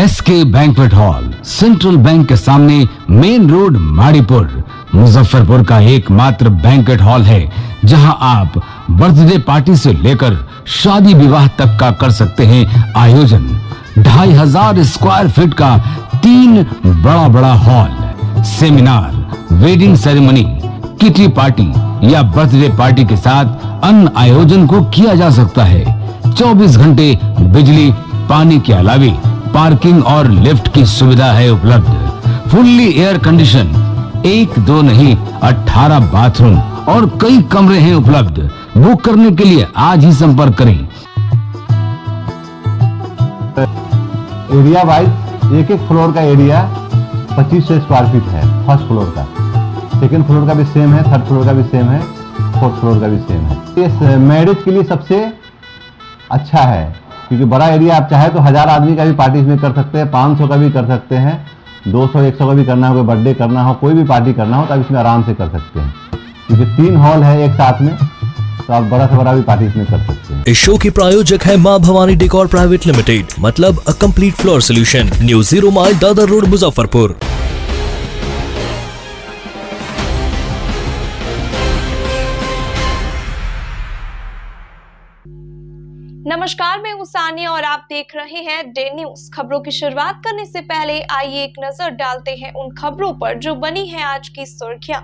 SK banquet hall, central bank के सामने, main road, Maripur, Muzaffarpur का एकमात्र बैंक्वेट हॉल है जहां आप बर्थडे पार्टी से लेकर शादी विवाह तक का कर सकते हैं आयोजन। 2500 स्क्वायर फीट का 3 बड़ा hall, seminar, wedding ceremony, kitty party या बर्थडे पार्टी के साथ अन्य आयोजन को किया जा सकता है। 24 घंटे बिजली पानी के अलावे पार्किंग और लिफ्ट की सुविधा है उपलब्ध। फुल्ली एयर कंडीशन, 1 2 नहीं 18 बाथरूम और कई कमरे हैं उपलब्ध। बुक करने के लिए आज ही संपर्क करें। एरिया वाइज एक फ्लोर का एरिया 2500 स्क्वायर फीट है। फर्स्ट फ्लोर का, सेकंड फ्लोर का भी सेम है, थर्ड फ्लोर का भी सेम है, फोर्थ फ्लोर का भी सेम है। ये मैरिज के लिए सबसे अच्छा है क्योंकि बड़ा एरिया, आप चाहे तो 1000 आदमी का भी पार्टी इसमें कर सकते हैं, 500 का भी कर सकते हैं, 200 100 का भी करना हो, कोई बर्थडे करना हो, कोई भी पार्टी करना हो तो आप इसमें आराम से कर सकते हैं क्योंकि 3 हॉल है एक साथ में, तो आप बड़ा से बड़ा भी पार्टी इसमें कर सकते हैं। इस शो के प्रायोजक है मां भवानी डेकोर प्राइवेट लिमिटेड, मतलब a complete floor solution, new 0 mile, Dadar road, Muzaffarpur. नमस्कार, मैं हूं सानिया और आप देख रहे हैं डे न्यूज। खबरों की शुरुआत करने से पहले आइए एक नजर डालते हैं उन खबरों पर जो बनी है आज की सुर्खियां।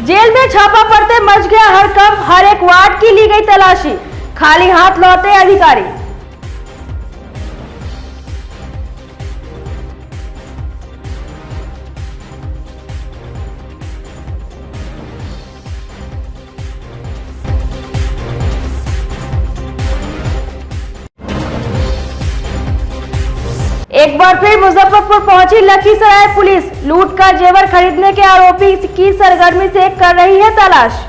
जेल में छापा पड़ते मच गया हड़कंप, हर एक वार्ड की ली गई तलाशी, खाली हाथ लौटे अधिकारी। एक बार फिर मुजफ्फरपुर पहुंची लखीसराय पुलिस, लूट का जेवर खरीदने के आरोपी की सरगर्मी से कर रही है तलाश।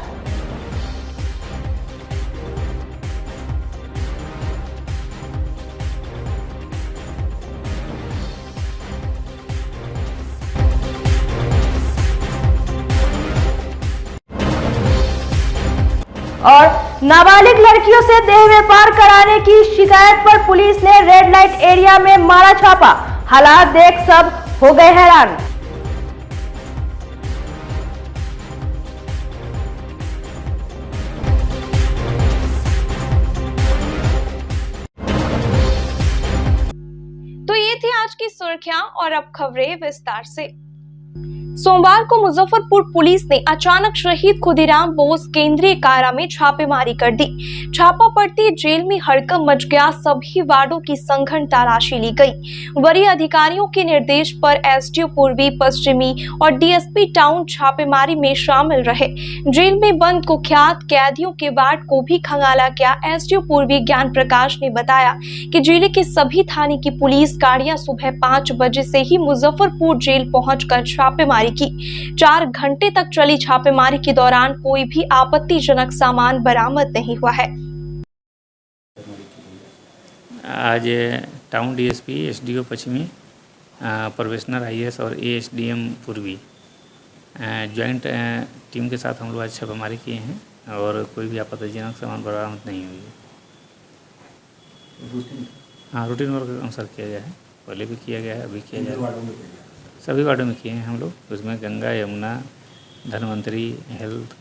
और नाबालिग लड़कियों से देह व्यापार कराने की शिकायत पर पुलिस ने रेड लाइट एरिया में मारा छापा, हालात देख सब हो गए हैरान। तो ये थी आज की सुर्खियां और अब खबरें विस्तार से। सोमवार को मुजफ्फरपुर पुलिस ने अचानक शहीद खुदीराम बोस केंद्रीय कारा में छापेमारी कर दी। छापा पड़ती जेल में हड़कंप मच गया, सभी वार्डों की संघन तलाशी ली गई। वरीय अधिकारियों के निर्देश पर एसडीओ पूर्वी, पश्चिमी और डीएसपी टाउन छापेमारी में शामिल रहे। जेल में बंद कुख्यात कैदियों के वार्ड को भी खंगाला गया। एसडीओ पूर्वी ज्ञान प्रकाश ने बताया कि जिले के सभी थाने की पुलिस गाड़ियां सुबह 5 बजे से ही मुजफ्फरपुर जेल पहुंचकर छापेमारी की। 4 घंटे तक चली छापेमारी के दौरान कोई भी आपत्तिजनक सामान बरामद नहीं हुआ है। आज टाउन डीएसपी, एसडीओ पश्चिमी, प्रोबेशनर आईएएस और एएसडीएम पूर्वी ज्वाइंट टीम के साथ हम लोग आज छापेमारी किए हैं और कोई भी आपत्तिजनक सामान बरामद नहीं हुई है। हाँ, रूटीन वर्क के अनुसार किया गया है, पहले भी किया गया है, अभी किया जा रहा है। सभी वार्डों में किए हैं हम लोग, उसमें गंगा, यमुना, धनवंतरी, हेल्थ,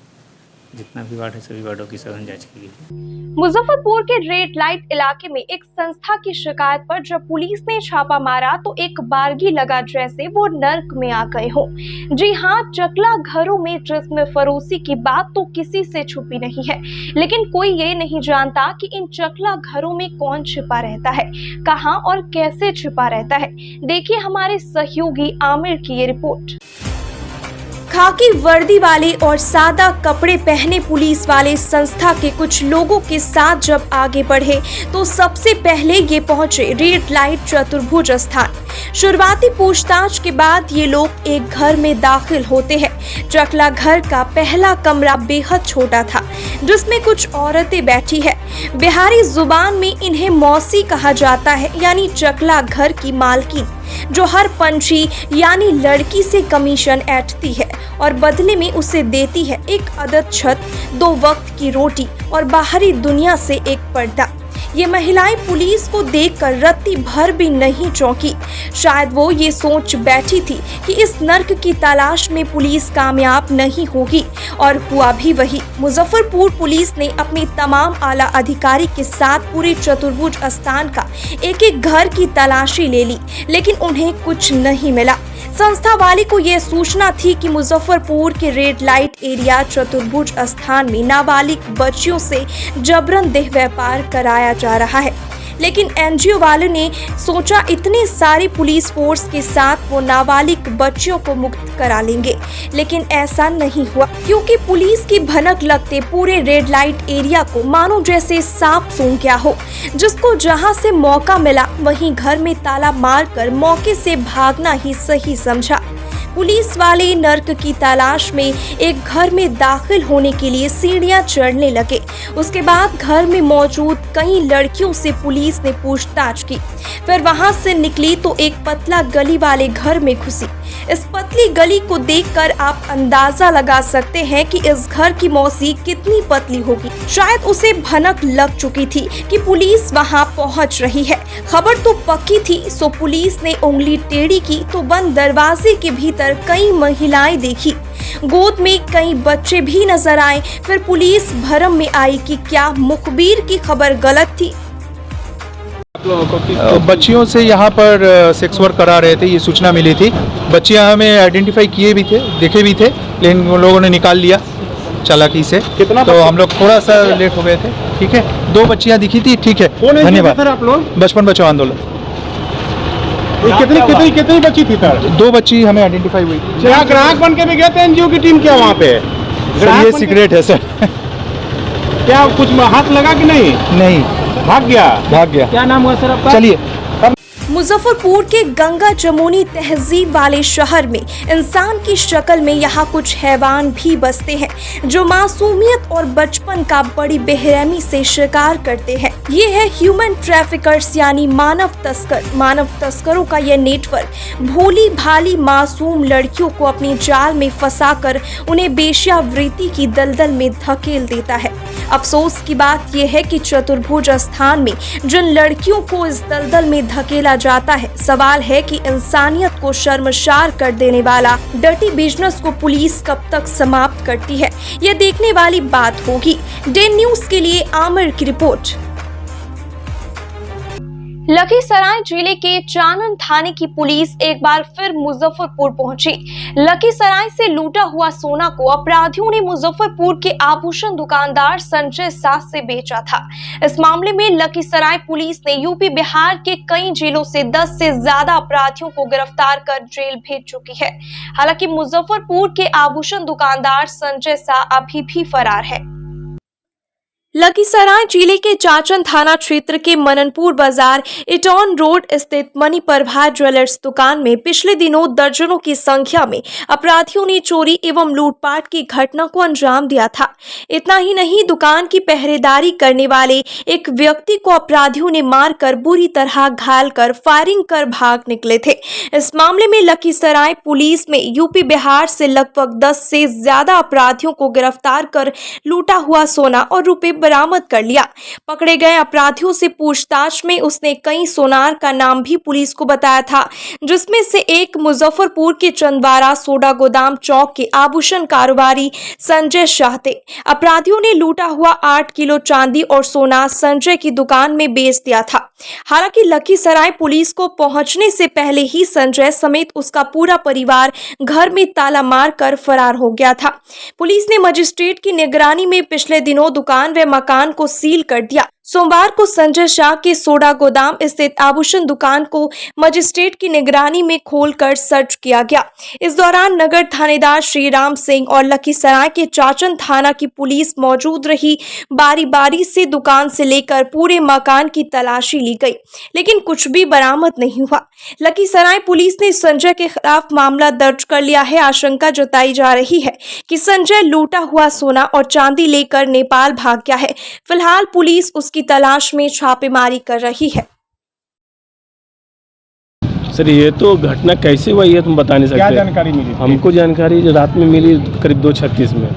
जितना भी वार्ड है सभी वार्डों की सघन जांच की गई। मुजफ्फरपुर के रेड लाइट इलाके में एक संस्था की शिकायत पर जब पुलिस ने छापा मारा तो एक बारगी लगा जैसे वो नर्क में आ गए हो। जी हाँ, चकला घरों में जिस्म फरोशी की बात तो किसी से छुपी नहीं है, लेकिन कोई ये नहीं जानता कि इन चकला घरों में कौन छिपा रहता है, कहां और कैसे छिपा रहता है। देखिए हमारे सहयोगी आमिर की ये रिपोर्ट। खाकी वर्दी वाले और सादा कपड़े पहने पुलिस वाले संस्था के कुछ लोगों के साथ जब आगे बढ़े तो सबसे पहले ये पहुंचे रेड लाइट चतुर्भुज स्थान। शुरुआती पूछताछ के बाद ये लोग एक घर में दाखिल होते हैं चकला घर का पहला कमरा बेहद छोटा था, जिसमें कुछ औरतें बैठी है। बिहारी जुबान में इन्हें मौसी कहा जाता है, यानी चकला घर की मालकिन, जो हर पंछी यानी लड़की से कमीशन ऐंठती है और बदले में उसे देती है एक अदद छत, 2 वक्त की रोटी और बाहरी दुनिया से एक पर्दा। ये महिलाएं पुलिस को देखकर रत्ती भर भी नहीं चौंकी। शायद वो ये सोच बैठी थी कि इस नर्क की तलाश में पुलिस कामयाब नहीं होगी, और हुआ भी वही। मुजफ्फरपुर पुलिस ने अपने तमाम आला अधिकारी के साथ पूरे चतुर्भुज स्थान का एक-एक घर की तलाशी ले ली, लेकिन उन्हें कुछ नहीं मिला। संस्था वाले को यह सूचना थी कि मुजफ्फरपुर के रेड लाइट एरिया चतुर्भुज स्थान में नाबालिग बच्चियों से जबरन देह व्यापार कराया जा रहा है, लेकिन एनजीओ वालों ने सोचा इतने सारी पुलिस फोर्स के साथ वो नाबालिग बच्चियों को मुक्त करा लेंगे, लेकिन ऐसा नहीं हुआ, क्योंकि पुलिस की भनक लगते पूरे रेड लाइट एरिया को मानो जैसे सांप सूंघ गया हो। जिसको जहां से मौका मिला वहीं घर में ताला मारकर मौके से भागना ही सही समझा। पुलिस वाले नर्क की तलाश में एक घर में दाखिल होने के लिए सीढ़ियां चढ़ने लगे। उसके बाद घर में मौजूद कई लड़कियों से पुलिस ने पूछताछ की। फिर वहां से निकली तो एक पतला गली वाले घर में घुसी। इस पतली गली को देखकर आप अंदाजा लगा सकते हैं कि इस घर की मौसी कितनी पतली होगी। शायद उसे भनक लग चुकी थी कि पुलिस वहां पहुंच रही है। खबर तो पक्की थी, सो पुलिस ने उंगली टेढ़ी की तो बंद दरवाजे के भीतर कई महिलाएं देखी। गोद में कई बच्चे भी नजर आए। फिर पुलिस भरम में आई कि क्या मुखबिर की खबर गलत थी। बच्चियों से यहाँ पर सेक्स वर्क करा रहे थे, ये सूचना मिली थी। बच्चियाँ हमें आइडेंटिफाई किए भी थे, देखे भी थे, लेकिन उन लोगों ने निकाल लिया चालाकी से। कितना तो हम लोग थोड़ा सा लेट हो गए थे। ठीक है, 2 बच्चियाँ दिखी थी। ठीक है, धन्यवाद। आप लोग बचपन बचाओ आंदोलन। कितनी बच्ची थी सर? 2 बच्ची हमें आइडेंटिफाई हुई। क्या ग्राहक बन के भी गए थे एनजीओ की टीम? क्या वहाँ पे सर ये सीक्रेट है सर। क्या कुछ हाथ लगा कि नहीं? नहीं, भाग गया। क्या नाम हुआ सर आपका? चलिए। मुजफ्फरपुर के गंगा जमुनी तहजीब वाले शहर में इंसान की शक्ल में यहाँ कुछ हैवान भी बसते हैं, जो मासूमियत और बचपन का बड़ी बेरहमी से शिकार करते हैं। ये है ह्यूमन ट्रैफिकर्स यानी मानव तस्कर। मानव तस्करों का यह नेटवर्क भोली भाली मासूम लड़कियों को अपने जाल में फंसाकर उन्हें बेश्यावृत्ति की दलदल में धकेल देता है। अफसोस की बात यह है कि चतुर्भुज स्थान में जिन लड़कियों को इस दलदल में धकेला जाता है, सवाल है कि इंसानियत को शर्मसार कर देने वाला डर्टी बिजनेस को पुलिस कब तक समाप्त करती है, यह देखने वाली बात होगी। डे न्यूज के लिए आमिर की रिपोर्ट। लखीसराय जिले के चानन थाने की पुलिस एक बार फिर मुजफ्फरपुर पहुंची। लखीसराय से लूटा हुआ सोना को अपराधियों ने मुजफ्फरपुर के आभूषण दुकानदार संजय साह से बेचा था। इस मामले में लखीसराय पुलिस ने यूपी बिहार के कई जेलों से 10 से ज्यादा अपराधियों को गिरफ्तार कर जेल भेज चुकी है। हालांकि मुजफ्फरपुर के आभूषण दुकानदार संजय साह अभी भी फरार है। लखीसराय जिले के चाचन थाना क्षेत्र के मननपुर बाजार इटॉन रोड स्थित मणि प्रभा ज्वेलर्स दुकान में पिछले दिनों दर्जनों की संख्या में अपराधियों ने चोरी एवं लूटपाट की घटना को अंजाम दिया था। इतना ही नहीं, दुकान की पहरेदारी करने वाले एक व्यक्ति को अपराधियों ने मारकर बुरी तरह घायल कर फायरिंग कर भाग निकले थे। इस मामले में लखीसराय पुलिस में यूपी बिहार से लगभग 10 से ज्यादा अपराधियों को गिरफ्तार कर लूटा हुआ सोना और रुपए बरामद कर लिया। पकड़े गए अपराधियों से पूछताछ में उसने कई सोनार का नाम भी पुलिस को बताया था, जिसमें से एक मुजफ्फरपुर के चंदवारा सोडा गोदाम चौक के आभूषण कारोबारी संजय शाह थे। अपराधियों ने लूटा हुआ 8 किलो चांदी और सोना संजय की दुकान में बेच दिया था। हालांकि लखीसराय पुलिस को पहुंचने से पहले ही संजय समेत उसका पूरा परिवार घर में ताला मारकर फरार हो गया था। पुलिस ने मजिस्ट्रेट की निगरानी में पिछले दिनों दुकान व मकान को सील कर दिया। सोमवार को संजय शाह के सोडा गोदाम स्थित आभूषण दुकान को मजिस्ट्रेट की निगरानी में खोलकर सर्च किया गया। इस दौरान नगर थानेदार श्री राम सिंह और लखीसराय के चाचन थाना की पुलिस मौजूद रही। बारी बारी से दुकान से लेकर पूरे मकान की तलाशी ली गई, लेकिन कुछ भी बरामद नहीं हुआ। लखीसराय पुलिस ने संजय के खिलाफ मामला दर्ज कर लिया है। आशंका जताई जा रही है कि संजय लूटा हुआ सोना और चांदी लेकर नेपाल भाग गया है। फिलहाल पुलिस उसकी तलाश में छापेमारी कर रही है। सर ये तो घटना कैसे हुई है तुम बता नहीं सकते। क्या जानकारी मिली? हमको जानकारी जो रात में मिली करीब 2:36 में,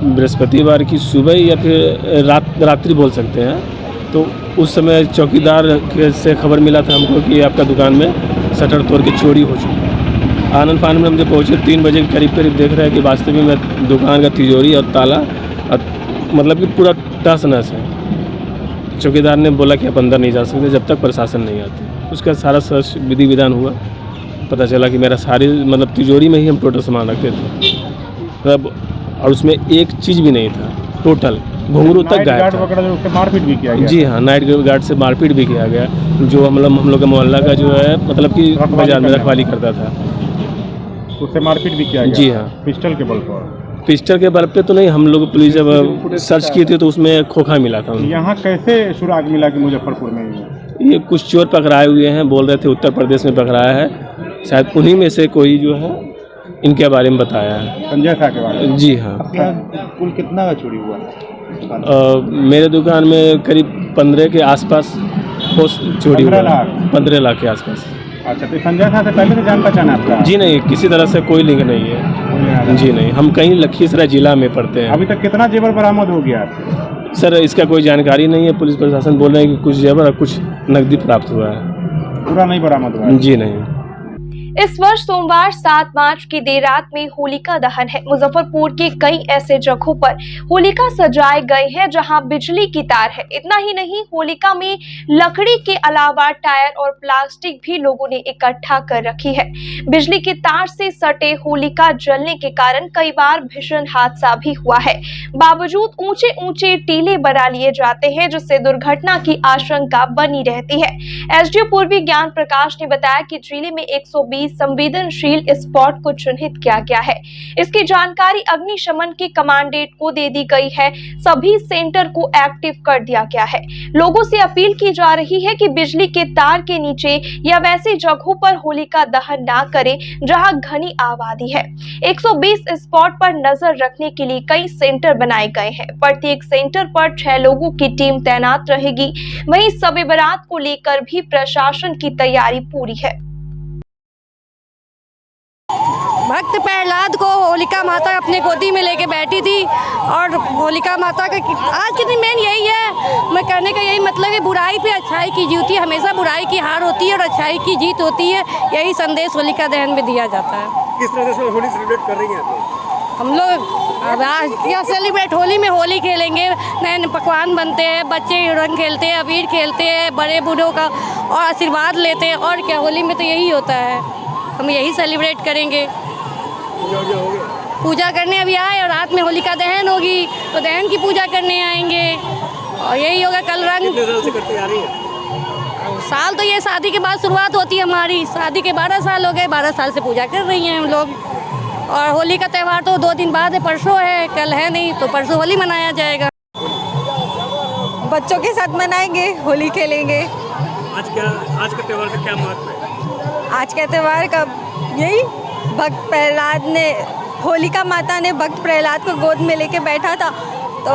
बृहस्पतिवार की सुबह या फिर रात्रि बोल सकते हैं। तो उस समय चौकीदार से खबर मिला था हमको कि आपका दुकान में शटर तोड़ के चोरी हो चुकी है। आनंद फानंद में हम जब पहुँचे 3 बजे के करीब देख रहे हैं कि वास्तव में दुकान का तिजोरी और ताला मतलब कि पूरा तहस नहस है। चौकीदार ने बोला कि आप अंदर नहीं जा सकते जब तक प्रशासन नहीं आती। उसका सारा सर्च विधि विधान हुआ, पता चला कि मेरा सारी मतलब तिजोरी में ही हम टोटल सामान रखते थे मतलब, और उसमें एक चीज़ भी नहीं था। टोटल घुंघरू तक गायब था। उससे मारपीट भी किया गया? जी हाँ, नाइट गार्ड से मारपीट भी किया गया, जो हम लोग के मोहल्ला का जो है मतलब कि बाजार में रखवाली करता था। उससे मारपीट भी किया गया? जी हाँ। पिस्टल के बल पर? पिस्टल के बल पे तो नहीं, हम लोग पुलिस जब सर्च किए थे तो उसमें खोखा मिला था। यहाँ कैसे सुराग मिला कि मुजफ्फरपुर में ये कुछ चोर पकड़ाए हुए हैं, बोल रहे थे उत्तर प्रदेश में पकड़ाया है। शायद उन्हीं में से कोई जो है इनके बारे में बताया है। संजय शाह के बारे में? जी हाँ। कुल कितना का चोरी हुआ? मेरे दुकान में करीब 15 के आसपास चोरी हुआ। 15 लाख के आसपास। अच्छा, तो संजय शाह से पहले से जान पहचान आपका? जी नहीं, किसी तरह से कोई लिंक नहीं है। जी नहीं, हम कहीं लखीसराय जिला में पढ़ते हैं। अभी तक कितना जेवर बरामद हो गया आपसे? सर इसका कोई जानकारी नहीं है। पुलिस प्रशासन बोल रहे हैं कि कुछ जेवर और कुछ नकदी प्राप्त हुआ है। पूरा नहीं बरामद हुआ? जी नहीं। इस वर्ष सोमवार 7 मार्च की देर रात में होलिका दहन है। मुजफ्फरपुर के कई ऐसे जगहों पर होलिका सजाए गए हैं जहां बिजली की तार है। इतना ही नहीं, होलिका में लकड़ी के अलावा टायर और प्लास्टिक भी लोगों ने इकट्ठा कर रखी है। बिजली के तार से सटे होलिका जलने के कारण कई बार भीषण हादसा भी हुआ है। बावजूद ऊंचे ऊंचे टीले बना लिए जाते हैं, जिससे दुर्घटना की आशंका बनी रहती है। एसडीओ पूर्वी ज्ञान प्रकाश ने बताया कि टीले में 120 संवेदनशील स्पॉट को चिन्हित किया गया है। इसकी जानकारी अग्निशमन के कमांडेंट को दे दी गई है। सभी सेंटर को एक्टिव कर दिया गया है। लोगों से अपील की जा रही है कि बिजली के तार के नीचे या वैसी जगहों पर होलिका दहन ना करें जहां घनी आबादी है। 120 स्पॉट पर नजर रखने के लिए कई सेंटर बनाए गए हैं। प्रत्येक सेंटर पर 6 लोगों की टीम तैनात रहेगी। वहीं शब-ए बारात को लेकर भी प्रशासन की तैयारी पूरी है। भक्त प्रहलाद को होलिका माता अपने गोदी में लेके बैठी थी और होलिका माता का आज के दिन मेन यही है। मैं कहने का यही मतलब है, बुराई पे अच्छाई की जीत होती है। हमेशा बुराई की हार होती है और अच्छाई की जीत होती है। यही संदेश होलिका दहन में दिया जाता है। किस तरह से होली सेलिब्रेट कर रही हैं हम लोग? अब आज क्या सेलिब्रेट, होली में होली खेलेंगे, नए नए पकवान बनते हैं, बच्चे रंग खेलते हैं, अबीर खेलते हैं, बड़े बूढ़ों का और आशीर्वाद लेते हैं। और क्या, होली में तो यही होता है, हम यही सेलिब्रेट करेंगे। पूजा करने अभी आए और रात में होलिका दहन होगी तो दहन की पूजा करने आएंगे और यही होगा कल रंग। कितने साल से करती आ रही है? साल तो ये शादी के बाद शुरुआत होती है हमारी। शादी के 12 साल हो गए, 12 साल से पूजा कर रही हैं हम लोग। और होली का त्यौहार तो 2 दिन बाद है, परसों है, कल है नहीं, तो परसों होली मनाया जाएगा। बच्चों के साथ मनाएंगे, होली खेलेंगे। आज का त्यौहार का क्या महत्व है? आज के त्यौहार का यही, भक्त प्रहलाद ने, होलिका माता ने भक्त प्रहलाद को गोद में लेके बैठा था तो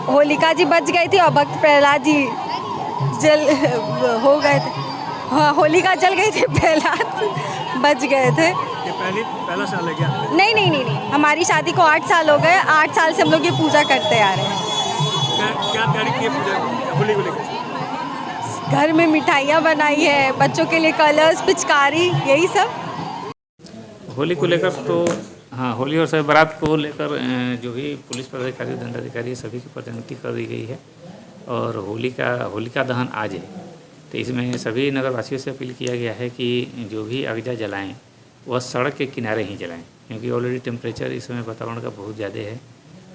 होलिका जी बच गई थी और भक्त प्रहलाद जी जल हो गए थे। हाँ, होलिका जल गई थी, प्रहलाद बच गए थे। ये पहला साल है क्या? नहीं, हमारी शादी को 8 साल हो गए। 8 साल से हम लोग ये पूजा करते आ रहे हैं। क्या तैयारी की है पूजा होली को लेकर? घर में मिठाइयाँ बनाई है, बच्चों के लिए कलर्स, पिचकारी, यही सब। होली को लेकर तो हाँ, होली और शब बारात को लेकर जो भी पुलिस पदाधिकारी दंडाधिकारी सभी की प्रतिनियुक्ति कर दी गई है। और होलिका दहन आज है, तो इसमें सभी नगरवासियों से अपील किया गया है कि जो भी अगजा जलाएं वह सड़क के किनारे ही जलाएं, क्योंकि ऑलरेडी टेम्परेचर इस समय वातावरण का बहुत ज़्यादा है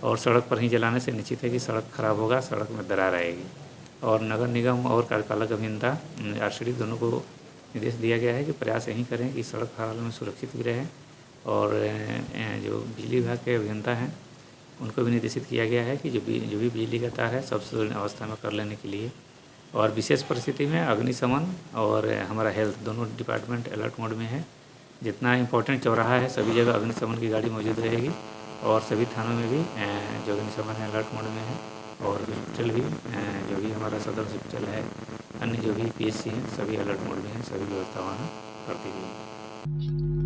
और सड़क पर ही जलाने से निश्चित है कि सड़क खराब होगा, सड़क में दरार आएगी। और नगर निगम और कार्यपालक अभियंता आरसीडी दोनों को निर्देश दिया गया है कि प्रयास यही करें कि सड़क हाल में सुरक्षित भी रहे। और जो बिजली विभाग के अभियंता हैं उनको भी निर्देशित किया गया है कि जो भी बिजली का तार है सब सुदृढ़ अवस्था में कर लेने के लिए। और विशेष परिस्थिति में अग्निशमन और हमारा हेल्थ दोनों डिपार्टमेंट अलर्ट मोड में है। जितना इम्पोर्टेंट चौराहा है सभी जगह अग्निशमन की गाड़ी मौजूद रहेगी और सभी थानों में भी जो अग्निशमन है अलर्ट मोड में है। और हॉस्पिटल भी जो भी हमारा सदर हॉस्पिटल है, अन्य जो भी पीएचसी हैं सभी अलर्ट मोड में हैं, सभी व्यवस्था वहाँ कर दी गई है।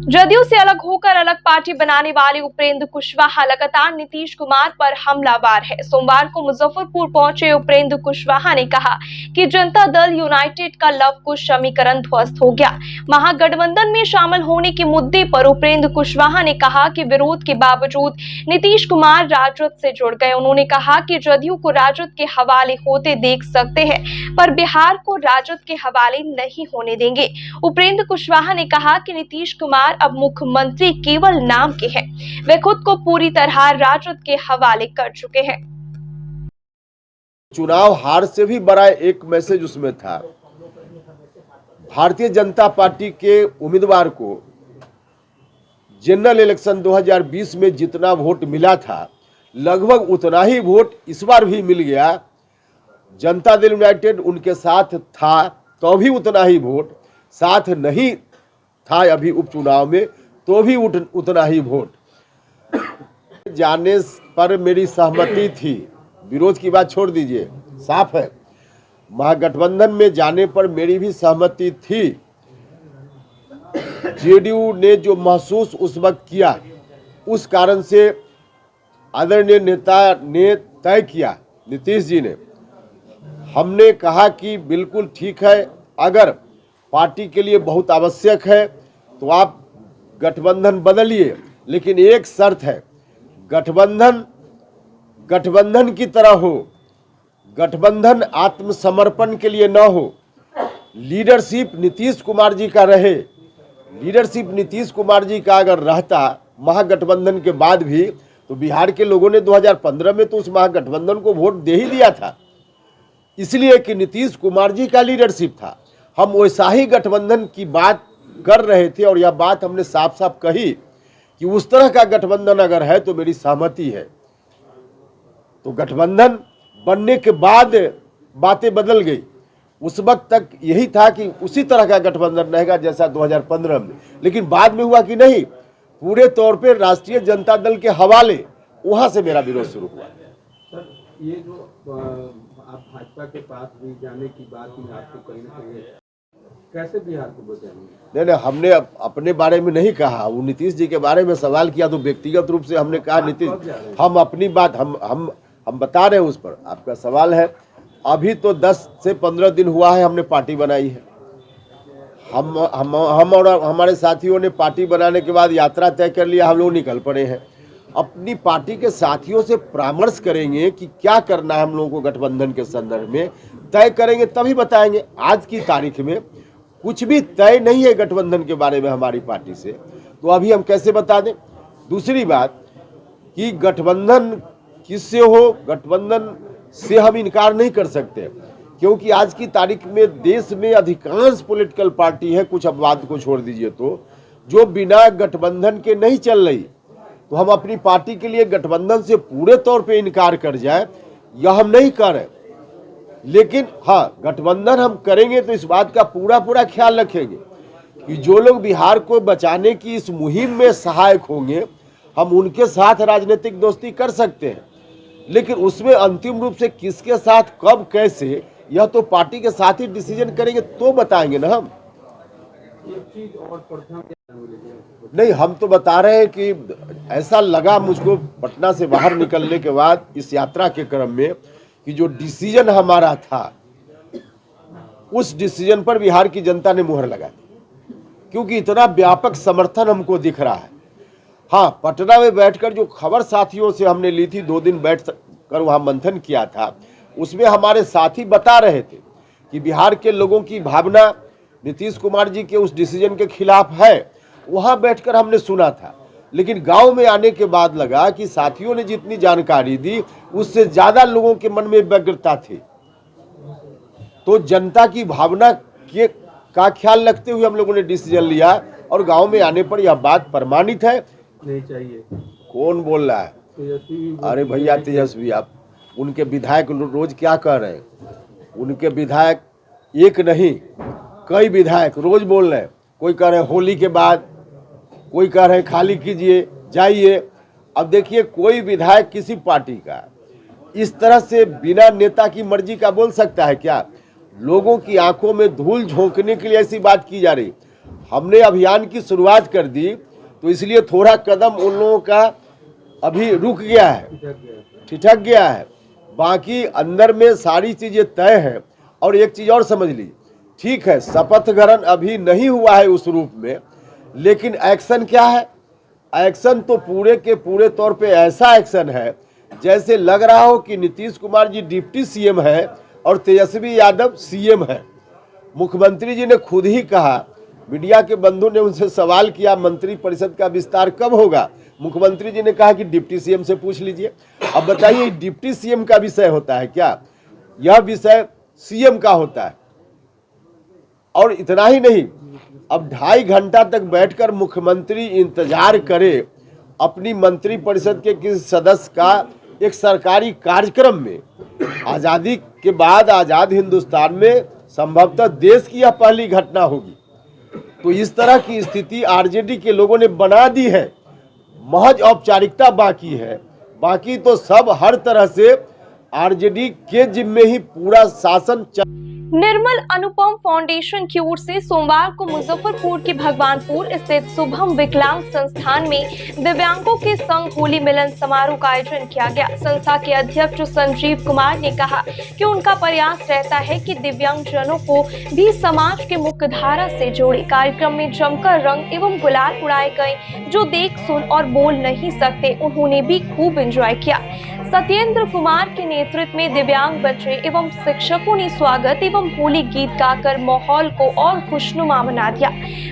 जदयू से अलग होकर अलग पार्टी बनाने वाले उपेंद्र कुशवाहा लगातार नीतीश कुमार पर हमलावर है। सोमवार को मुजफ्फरपुर पहुंचे उपेंद्र कुशवाहा ने कहा कि जनता दल यूनाइटेड का लव कुश समीकरण ध्वस्त हो गया। महागठबंधन में शामिल होने के मुद्दे पर उपेंद्र कुशवाहा ने कहा कि विरोध के बावजूद नीतीश कुमार राजद से जुड़ गए। उन्होंने कहा कि जदयू को राजद के हवाले होते देख सकते हैं पर बिहार को राजद के हवाले नहीं होने देंगे। उपेंद्र कुशवाहा ने कहा कि नीतीश कुमार अब मुख्यमंत्री केवल नाम के हैं, वे खुद को पूरी तरह राजद के हवाले कर चुके हैं। चुनाव हार से भी बड़ा एक मैसेज उसमें था। भारतीय जनता पार्टी के उम्मीदवार को जनरल इलेक्शन 2020 में जितना वोट मिला था लगभग उतना ही वोट इस बार भी मिल गया। जनता दल यूनाइटेड उनके साथ था तो भी उतना ही वोट, साथ नहीं था अभी उपचुनाव में तो भी उतना ही वोट। जाने पर मेरी सहमति थी, विरोध की बात छोड़ दीजिए, साफ है। महागठबंधन में जाने पर मेरी भी सहमति थी। जेडीयू ने जो महसूस उस वक्त किया उस कारण से आदरणीय नेता ने तय किया, नीतीश जी ने, हमने कहा कि बिल्कुल ठीक है, अगर पार्टी के लिए बहुत आवश्यक है तो आप गठबंधन बदलिए, लेकिन एक शर्त है, गठबंधन की तरह हो, गठबंधन आत्मसमर्पण के लिए न हो, लीडरशिप नीतीश कुमार जी का रहे। लीडरशिप नीतीश कुमार जी का अगर रहता महागठबंधन के बाद भी तो बिहार के लोगों ने 2015 में तो उस महागठबंधन को वोट दे ही दिया था, इसलिए कि नीतीश कुमार जी का लीडरशिप था। हम वैसा ही गठबंधन की बात कर रहे थे और यह बात हमने साफ साफ कही कि उस तरह का गठबंधन अगर है तो मेरी सहमति है। तो गठबंधन बनने के बाद बातें बदल गई। उस वक्त तक यही था कि उसी तरह का गठबंधन रहेगा जैसा 2015 में, लेकिन बाद में हुआ कि नहीं, पूरे तौर पे राष्ट्रीय जनता दल के हवाले, वहां से मेरा विरोध शुरू हुआ। सर, ये जो आप भाजपा के पास भी जाने की बात ही आपको कहीं ना कहीं कैसे बिहार को बचाएंगे? नहीं, हमने अपने बारे में नहीं कहा, वो नीतीश जी के बारे में सवाल किया तो व्यक्तिगत रूप से हमने कहा नीतीश, हम अपनी बात हम बता रहे हैं उस पर। आपका सवाल है, अभी तो 10 से 15 दिन हुआ है हमने पार्टी बनाई है। हम और हमारे साथियों ने पार्टी बनाने के बाद यात्रा तय कर लिया, हम लोग निकल पड़े हैं। अपनी पार्टी के साथियों से परामर्श करेंगे कि क्या करना है हम लोगों को गठबंधन के संदर्भ में, तय करेंगे तभी बताएंगे। आज की तारीख में कुछ भी तय नहीं है गठबंधन के बारे में हमारी पार्टी से, तो अभी हम कैसे बता दें। दूसरी बात कि गठबंधन किससे हो, गठबंधन से हम इनकार नहीं कर सकते, क्योंकि आज की तारीख में देश में अधिकांश पॉलिटिकल पार्टी है, कुछ अपवाद को छोड़ दीजिए तो, जो बिना गठबंधन के नहीं चल रही। तो हम अपनी पार्टी के लिए गठबंधन से पूरे तौर पे इनकार कर जाए, यह हम नहीं कर रहे। लेकिन हाँ, गठबंधन हम करेंगे तो इस बात का पूरा ख्याल रखेंगे कि जो लोग बिहार को बचाने की इस मुहिम में सहायक होंगे, हम उनके साथ राजनीतिक दोस्ती कर सकते हैं, लेकिन उसमें अंतिम रूप से किसके साथ, कब, कैसे, यह तो पार्टी के साथ ही डिसीजन करेंगे तो बताएंगे ना। हम नहीं, हम तो बता रहे हैं कि ऐसा लगा मुझको पटना से बाहर निकलने के बाद इस यात्रा के क्रम में कि जो डिसीजन हमारा था उस डिसीजन पर बिहार की जनता ने मुहर लगा दी, क्योंकि इतना व्यापक समर्थन हमको दिख रहा है। हाँ, पटना में बैठकर जो खबर साथियों से हमने ली थी, 2 दिन बैठ कर वहाँ मंथन किया था, उसमें हमारे साथी बता रहे थे कि बिहार के लोगों की भावना नीतीश कुमार जी के उस डिसीजन के खिलाफ है। वहाँ बैठकर हमने सुना था, लेकिन गांव में आने के बाद लगा कि साथियों ने जितनी जानकारी दी उससे ज्यादा लोगों के मन में व्यग्रता थी। तो जनता की भावना का ख्याल रखते हुए हम लोगों ने डिसीजन लिया और गांव में आने पर यह बात प्रमाणित है। नहीं चाहिए। कौन बोल रहा है? अरे भैया तेजस्वी, आप उनके विधायक रोज क्या कह रहे हैं? उनके विधायक एक नहीं कई विधायक रोज बोल रहे हैं। कोई कह रहे हैं होली के बाद, कोई कह रहे हैं खाली कीजिए जाइए। अब देखिए, कोई विधायक किसी पार्टी का इस तरह से बिना नेता की मर्जी का बोल सकता है क्या? लोगों की आंखों में धूल झोंकने के लिए ऐसी बात की जा रही। हमने अभियान की शुरुआत कर दी तो इसलिए थोड़ा कदम उन लोगों का अभी रुक गया है, ठिठक गया है। बाकी अंदर में सारी चीजें तय हैं। और एक चीज और समझ लीजिए, ठीक है शपथ ग्रहण अभी नहीं हुआ है उस रूप में, लेकिन एक्शन क्या है? एक्शन तो पूरे के पूरे तौर पे ऐसा एक्शन है जैसे लग रहा हो कि नीतीश कुमार जी डिप्टी सीएम है और तेजस्वी यादव सीएम है। मुख्यमंत्री जी ने खुद ही कहा, मीडिया के बंधु ने उनसे सवाल किया मंत्रिपरिषद का विस्तार कब होगा? मुख्यमंत्री जी ने कहा कि डिप्टी सीएम से पूछ लीजिए। अब बताइए, डिप्टी सीएम का विषय होता है क्या? यह विषय सीएम का होता है। और इतना ही नहीं, अब 2.5 घंटा तक बैठकर मुख्यमंत्री इंतजार करे अपनी मंत्रिपरिषद के किसी सदस्य का एक सरकारी कार्यक्रम में। आजादी के बाद आजाद हिंदुस्तान में संभवतः देश की यह पहली घटना होगी। तो इस तरह की स्थिति आरजेडी के लोगों ने बना दी है। महज औपचारिकता बाकी है, बाकी तो सब हर तरह से आरजेडी के जिम्मे ही पूरा शासन निर्मल अनुपम फाउंडेशन की ओर से सोमवार को मुजफ्फरपुर के भगवानपुर स्थित शुभम विकलांग संस्थान में दिव्यांगों के संग होली मिलन समारोह का आयोजन किया गया। संस्था के अध्यक्ष संजीव कुमार ने कहा कि उनका प्रयास रहता है कि दिव्यांगजनों को भी समाज के मुख्य धारा से जोड़े। कार्यक्रम में जमकर रंग एवं गुलाल उड़ाए गए। जो देख सुन और बोल नहीं सकते उन्होंने भी खूब एंजॉय किया। सत्येंद्र कुमार के नेतृत्व में दिव्यांग बच्चे एवं शिक्षकों ने स्वागत एवं होली गीत गाकर माहौल को और खुशनुमा बना दिया।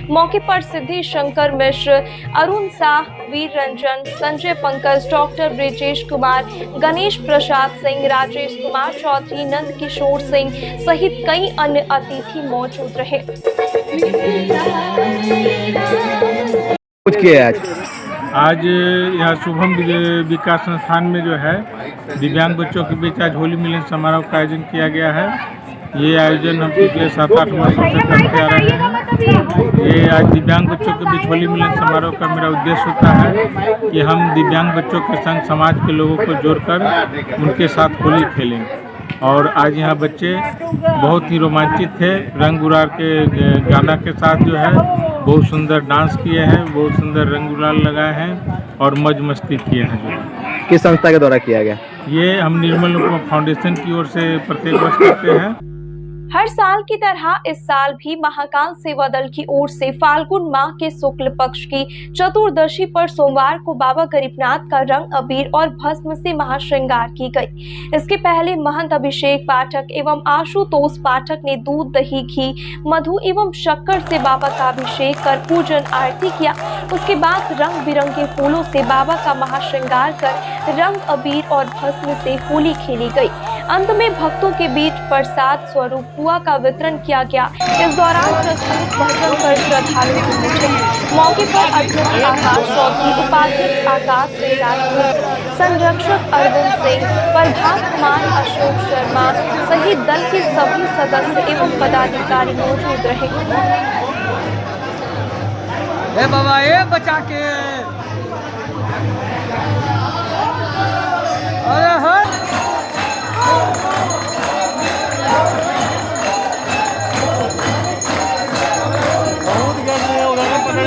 मौके पर सिद्धि शंकर मिश्र, अरुण शाह, वीर रंजन, संजय पंकज, डॉक्टर ब्रिजेश कुमार, गणेश प्रसाद सिंह, राजेश कुमार चौधरी, नंद किशोर सिंह सहित कई अन्य अतिथि मौजूद रहे। आज यहाँ शुभम विकास संस्थान में जो है दिव्यांग बच्चों के बीच आज होली मिलन समारोह का आयोजन किया गया है। ये आयोजन हम पिछले 7-8 वर्षों से करते आ रहे हैं। ये आज दिव्यांग बच्चों के बीच होली मिलन समारोह का मेरा उद्देश्य होता है कि हम दिव्यांग बच्चों के संग समाज के लोगों को जोड़कर उनके साथ होली खेलें। और आज यहाँ बच्चे बहुत ही रोमांचित थे। रंग गुलाल के गाना के साथ जो है बहुत सुंदर डांस किए हैं, बहुत सुंदर रंग गुलाल लगाए हैं और मौज मस्ती किए हैं। जो किस संस्था के द्वारा किया गया? ये हम निर्मल फाउंडेशन की ओर से प्रत्येक वर्ष करते हैं। हर साल की तरह इस साल भी महाकाल सेवा दल की ओर से फाल्गुन माह के शुक्ल पक्ष की चतुर्दशी पर सोमवार को बाबा गरीबनाथ का रंग अबीर और भस्म से महाश्रृंगार की गई। इसके पहले महंत अभिषेक पाठक एवं आशुतोष पाठक ने दूध, दही, घी, मधु एवं शक्कर से बाबा का अभिषेक कर पूजन आरती किया। उसके बाद रंग बिरंगे फूलों से बाबा का महाश्रृंगार कर रंग अबीर और भस्म से होली खेली गई। अंत में भक्तों के बीच प्रसाद स्वरूप पुआ का वितरण किया गया। इस दौरान प्रस्तुत भजन कर श्रद्धालु पहुंचे। मौके पर अध्यक्ष आकाश चौधरी, उपाध्यक्ष आकाश सिंह राजपूत, संरक्षक अरविंद सिंह, प्रभात कुमार, अशोक शर्मा सहित दल के सभी सदस्य एवं पदाधिकारी मौजूद रहे। बाबा ये बचा के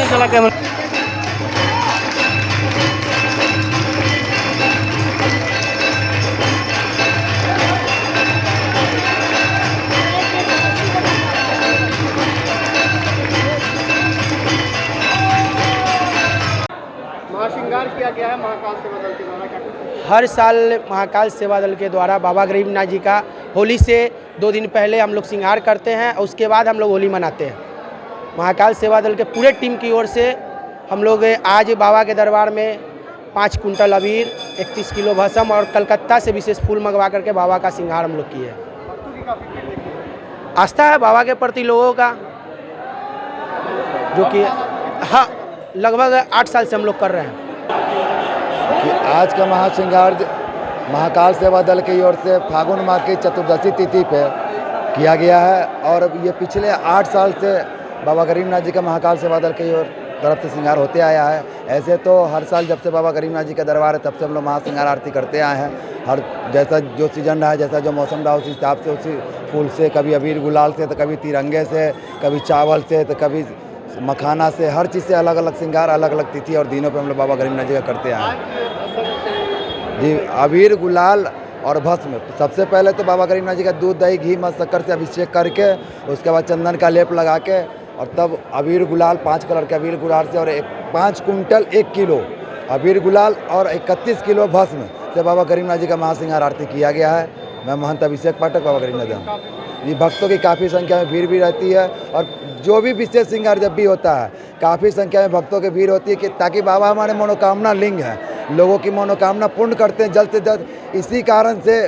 चला कैमरा। महाश्रृंगार किया गया है महाकाल सेवा दल के द्वारा। हर साल महाकाल सेवा दल के द्वारा बाबा गरीबनाथ जी का होली से 2 दिन पहले हम लोग श्रृंगार करते हैं और उसके बाद हम लोग होली मनाते हैं। महाकाल सेवा दल के पूरे टीम की ओर से हम लोग आज बाबा के दरबार में 5 कुंटल अबीर, 31 किलो भस्म और कलकत्ता से विशेष फूल मंगवा करके बाबा का श्रृंगार हम लोग किए। आस्था है बाबा के प्रति लोगों का, जो कि हाँ लगभग 8 साल से हम लोग कर रहे हैं। कि आज का महाश्रृंगार महाकाल सेवा दल की ओर से फागुन माह की चतुर्दशी तिथि पे किया गया है और ये पिछले 8 साल से बाबा गरीबनाथ जी का महाकाल सेवा दल की ओर तरफ से श्रृंगार होते आया है। ऐसे तो हर साल जब से बाबा गरीबनाथ जी का दरबार है तब से हम लोग महाश्रृंगार आरती करते आए हैं। हर जैसा जो सीजन रहा है, जैसा जो मौसम रहा, उस हिसाब से उसी फूल से, कभी अबीर गुलाल से, तो कभी तिरंगे से, कभी चावल से, तो कभी मखाना से, हर चीज़ से अलग अलग श्रृंगार अलग अलग तिथि और दिनों पे हम लोग बाबा गरीबनाथ जी का करते आए हैं। जी, अबीर गुलाल और भस्म, सबसे पहले तो बाबा गरीबनाथ जी का दूध दही घी मध शक्कर से अभिषेक करके उसके बाद चंदन का लेप लगा के और तब अबीर गुलाल 5 कलर के अबीर गुलाल से और 5 कुंटल 1 किलो अबीर गुलाल और 31 किलो भस्म से बाबा गरीबनाथ जी का महाश्रृंगार आरती किया गया है। मैं महंत अभिषेक पाठक, बाबा गरीबनाथ जी। भक्तों की काफ़ी संख्या में भीड़ भी रहती है और जो भी विशेष श्रृंगार जब भी होता है काफ़ी संख्या में भक्तों की भीड़ होती है कि ताकि बाबा हमारे मनोकामना लिंग है, लोगों की मनोकामना पूर्ण करते हैं जल्द से जल्द। इसी कारण से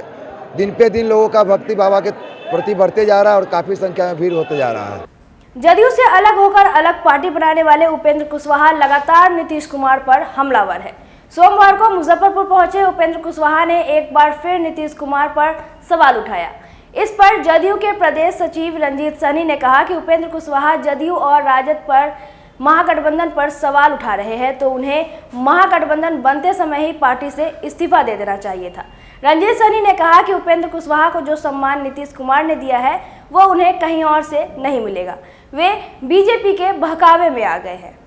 दिन पे दिन लोगों का भक्ति बाबा के प्रति बढ़ते जा रहा है और काफ़ी संख्या में भीड़ होते जा रहा है। जदयू से अलग होकर अलग पार्टी बनाने वाले उपेंद्र कुशवाहा लगातार नीतीश कुमार पर हमलावर है। सोमवार को मुजफ्फरपुर पहुंचे उपेंद्र कुशवाहा ने एक बार फिर नीतीश कुमार पर सवाल उठाया। इस पर जदयू के प्रदेश सचिव रंजीत सनी ने कहा कि उपेंद्र कुशवाहा जदयू और राजद पर महागठबंधन पर सवाल उठा रहे हैं तो उन्हें महागठबंधन बनते समय ही पार्टी से इस्तीफा दे देना चाहिए था। रंजीत सनी ने कहा कि उपेंद्र कुशवाहा को जो सम्मान नीतीश कुमार ने दिया है वो उन्हें कहीं और से नहीं मिलेगा। वे बीजेपी के बहकावे में आ गए हैं।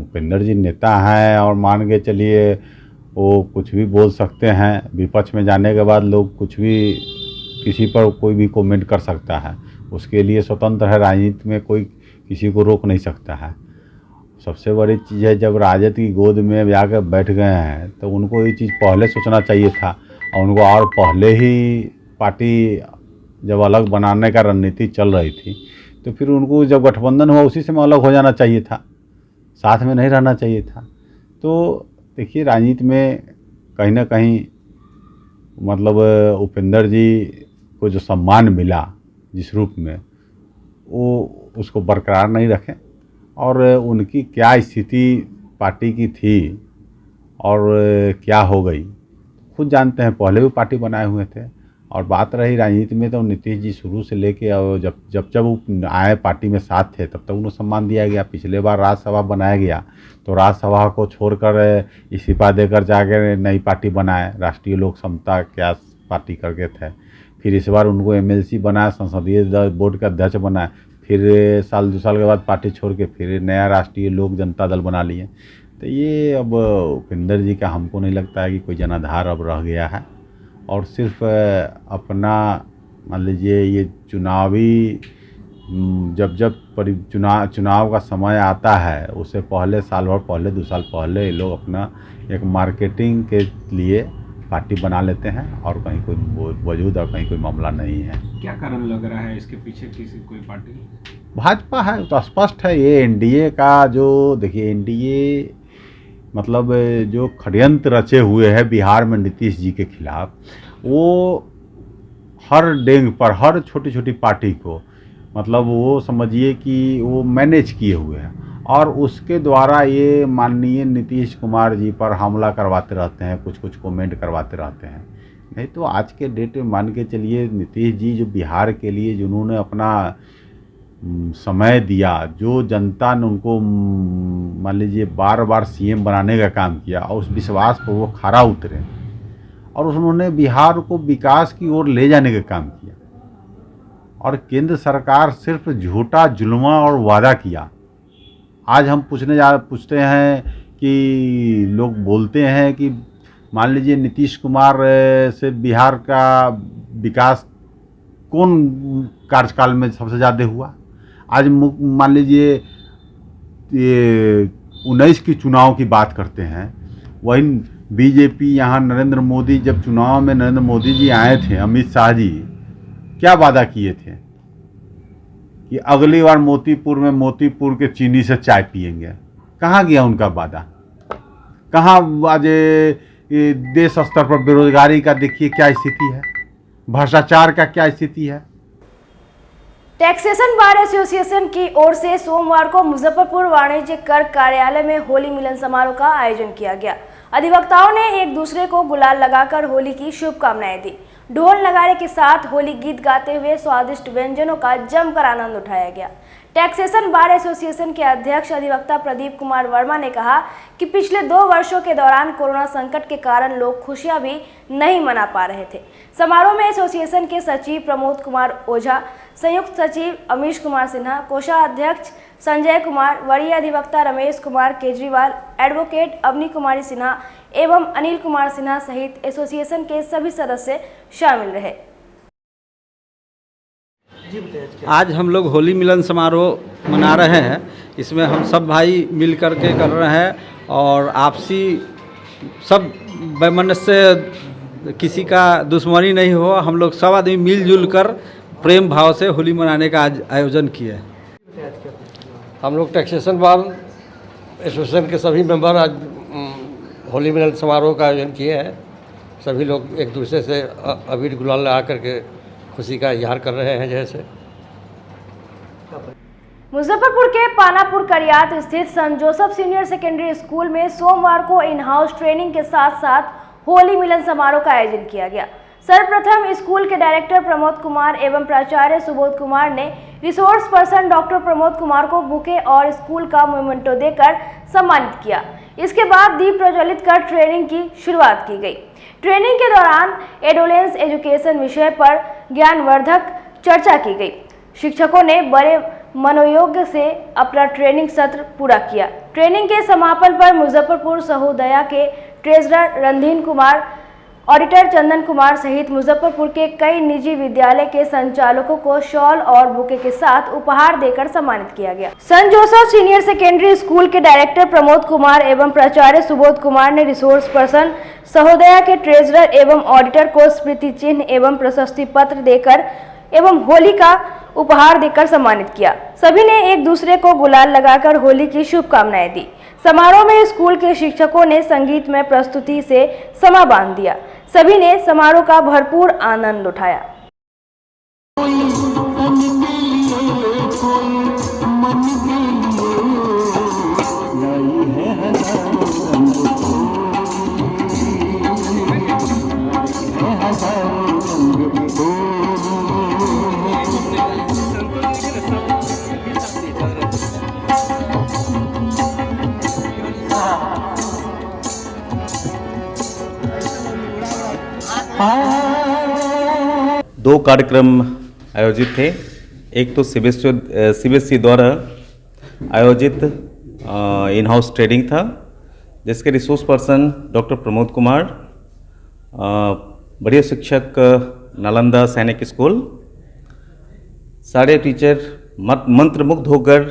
उपेंद्र जी नेता हैं और मान के चलिए वो कुछ भी बोल सकते हैं। विपक्ष में जाने के बाद लोग कुछ भी किसी पर कोई भी कमेंट कर सकता है, उसके लिए स्वतंत्र है। राजनीति में कोई किसी को रोक नहीं सकता है। सबसे बड़ी चीज़ है जब राजद की गोद में जाकर बैठ गए हैं तो उनको ये चीज़ पहले सोचना चाहिए था और उनको और पहले ही पार्टी जब अलग बनाने का रणनीति चल रही थी तो फिर उनको जब गठबंधन हुआ उसी समय अलग हो जाना चाहिए था, साथ में नहीं रहना चाहिए था। तो देखिए राजनीति में कहीं ना कहीं मतलब उपेंद्र जी को जो सम्मान मिला जिस रूप में, वो उसको बरकरार नहीं रखें और उनकी क्या स्थिति पार्टी की थी और क्या हो गई खुद जानते हैं। पहले भी पार्टी बनाए हुए थे और बात रही राजनीति में तो नीतीश जी शुरू से लेके जब वो आए पार्टी में साथ थे तब तक उन्हें सम्मान दिया गया। पिछले बार राज्यसभा बनाया गया तो राज्यसभा को छोड़कर इस्तीफा देकर जाकर नई पार्टी बनाए, राष्ट्रीय लोक समता क्या पार्टी करके थे। फिर इस बार उनको एमएलसी बनाया, संसदीय बोर्ड का अध्यक्ष बनाए, फिर साल 2 साल के बाद पार्टी छोड़ के फिर नया राष्ट्रीय लोक जनता दल बना लिए। तो ये अब उपेंद्र जी का हमको नहीं लगता है कि कोई जनाधार अब रह गया है और सिर्फ अपना मान लीजिए ये चुनावी जब चुनाव का समय आता है उससे पहले साल भर पहले 2 साल पहले ये लोग अपना एक मार्केटिंग के लिए पार्टी बना लेते हैं और कहीं कोई वजूद और कहीं कोई मामला नहीं है। क्या कारण लग रहा है इसके पीछे किसी कोई पार्टी? भाजपा है तो स्पष्ट है। ये एनडीए का जो देखिए एनडीए मतलब जो षड्यंत्र रचे हुए हैं बिहार में नीतीश जी के खिलाफ, वो हर डेंग पर हर छोटी छोटी पार्टी को मतलब वो समझिए कि वो मैनेज किए हुए हैं और उसके द्वारा ये माननीय नीतीश कुमार जी पर हमला करवाते रहते हैं, कुछ कुछ कमेंट करवाते रहते हैं। नहीं तो आज के डेट में मान के चलिए नीतीश जी जो बिहार के लिए जिन्होंने अपना समय दिया, जो जनता ने उनको मान लीजिए बार बार सीएम बनाने का काम किया और उस विश्वास पर वो खरा उतरे और उन्होंने बिहार को विकास की ओर ले जाने का काम किया और केंद्र सरकार सिर्फ झूठा जुल्मा और वादा किया। आज हम पूछते हैं कि लोग बोलते हैं कि मान लीजिए नीतीश कुमार से बिहार का विकास कौन कार्यकाल में सबसे ज़्यादा हुआ। आज मान लीजिए ये 19 की चुनाव की बात करते हैं, वही बीजेपी यहाँ नरेंद्र मोदी जब चुनाव में नरेंद्र मोदी जी आए थे, अमित शाह जी क्या वादा किए थे कि अगली बार मोतीपुर में मोतीपुर के चीनी से चाय पिएंगे। कहाँ गया उनका वादा? कहाँ आज ये देश स्तर पर बेरोजगारी का देखिए क्या स्थिति है, भ्रष्टाचार का क्या स्थिति है। टैक्सेशन बार एसोसिएशन की ओर से सोमवार को मुजफ्फरपुर वाणिज्य कर कार्यालय में होली मिलन समारोह का आयोजन किया गया। अधिवक्ताओं ने एक दूसरे को गुलाल लगाकर होली की शुभकामनाएं दी। ढोल नगाड़े के साथ होली गीत गाते हुए स्वादिष्ट व्यंजनों का जमकर आनंद उठाया गया। टैक्सेशन बार एसोसिएशन के अध्यक्ष अधिवक्ता प्रदीप कुमार वर्मा ने कहा कि पिछले 2 वर्षों के दौरान कोरोना संकट के कारण लोग खुशियां भी नहीं मना पा रहे थे। समारोह में एसोसिएशन के सचिव प्रमोद कुमार ओझा, संयुक्त सचिव अमीश कुमार सिन्हा, कोषाध्यक्ष संजय कुमार, वरीय अधिवक्ता रमेश कुमार केजरीवाल, एडवोकेट अवनी कुमारी सिन्हा एवं अनिल कुमार सिन्हा सहित एसोसिएशन के सभी सदस्य शामिल रहे। आज हम लोग होली मिलन समारोह मना रहे हैं। इसमें हम सब भाई मिल कर के कर रहे हैं और आपसी सब वैमनस्य से किसी का दुश्मनी नहीं हो। हम लोग सब आदमी मिलजुल कर प्रेम भाव से होली मनाने का आज आयोजन किया है। हम लोग टैक्सेशन बार एसोसिएशन के सभी मेंबर आज होली मिलन समारोह का आयोजन किए हैं। सभी लोग एक दूसरे से अबीर गुलाल लगा करके खुशी का इजहार कर रहे हैं। जैसे मुजफ्फरपुर के पानापुर करियात स्थित संत जोसेफ सीनियर सेकेंडरी स्कूल में सोमवार को इन हाउस ट्रेनिंग के साथ साथ होली मिलन समारोह का आयोजन किया गया। सर्वप्रथम स्कूल के डायरेक्टर प्रमोद कुमार एवं प्राचार्य सुबोध कुमार ने resource person doctor Pramod Kumar को बुके और स्कूल का मोमेंटो देकर सम्मानित किया। इसके बाद दीप प्रज्वलित कर ट्रेनिंग की शुरुआत की गई। ट्रेनिंग के दौरान एडोलेंस एजुकेशन विषय पर ज्ञानवर्धक चर्चा की गई। शिक्षकों ने बड़े मनोयोग से अपना ट्रेनिंग सत्र पूरा किया। ट्रेनिंग के समापन पर मुजफ्फरपुर सहोदया के ट्रेजरर रणधीर कुमार, ऑडिटर चंदन कुमार सहित मुजफ्फरपुर के कई निजी विद्यालय के संचालकों को शॉल और बुके के साथ उपहार देकर सम्मानित किया गया। संत जोसेफ सीनियर सेकेंडरी स्कूल के डायरेक्टर प्रमोद कुमार एवं प्राचार्य सुबोध कुमार ने रिसोर्स पर्सन सहोदया के ट्रेजरर एवं ऑडिटर को स्मृति चिन्ह एवं प्रशस्ति पत्र देकर एवं होली का उपहार देकर सम्मानित किया। सभी ने एक दूसरे को गुलाल लगाकर होली की शुभकामनाएं दी। समारोह में स्कूल के शिक्षकों ने संगीतमय प्रस्तुति से समा बांध दिया। सभी ने समारोह का भरपूर आनंद उठाया। दो कार्यक्रम आयोजित थे। एक तो सीबीएसई द्वारा आयोजित इन हाउस ट्रेनिंग था, जिसके resource person doctor Pramod Kumar, बढ़िया शिक्षक नालंदा सैनिक स्कूल, सारे टीचर मंत्रमुग्ध होकर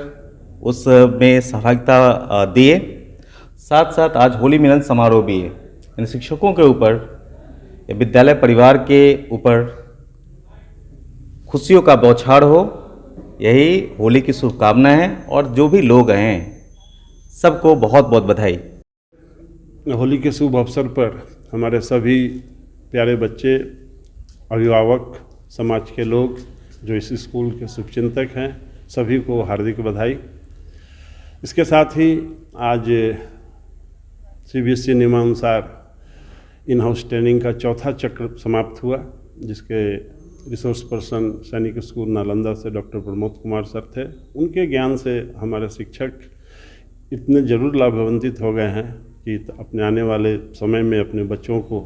उसमें सहभागिता दिए। साथ साथ आज होली मिलन समारोह भी है। इन शिक्षकों के ऊपर, विद्यालय परिवार के ऊपर खुशियों का बौछार हो, यही होली की शुभकामना है। और जो भी लोग हैं सबको बहुत बहुत बधाई। होली के शुभ अवसर पर हमारे सभी प्यारे बच्चे, अभिभावक, समाज के लोग जो इस स्कूल के शुभचिंतक हैं, सभी को हार्दिक बधाई। इसके साथ ही आज सीबीएसई नियमानुसार इन हाउस ट्रेनिंग का चौथा चक्र समाप्त हुआ, जिसके रिसोर्स पर्सन सैनिक स्कूल नालंदा से डॉक्टर प्रमोद कुमार सर थे। उनके ज्ञान से हमारे शिक्षक इतने जरूर लाभान्वित हो गए हैं कि अपने आने वाले समय में अपने बच्चों को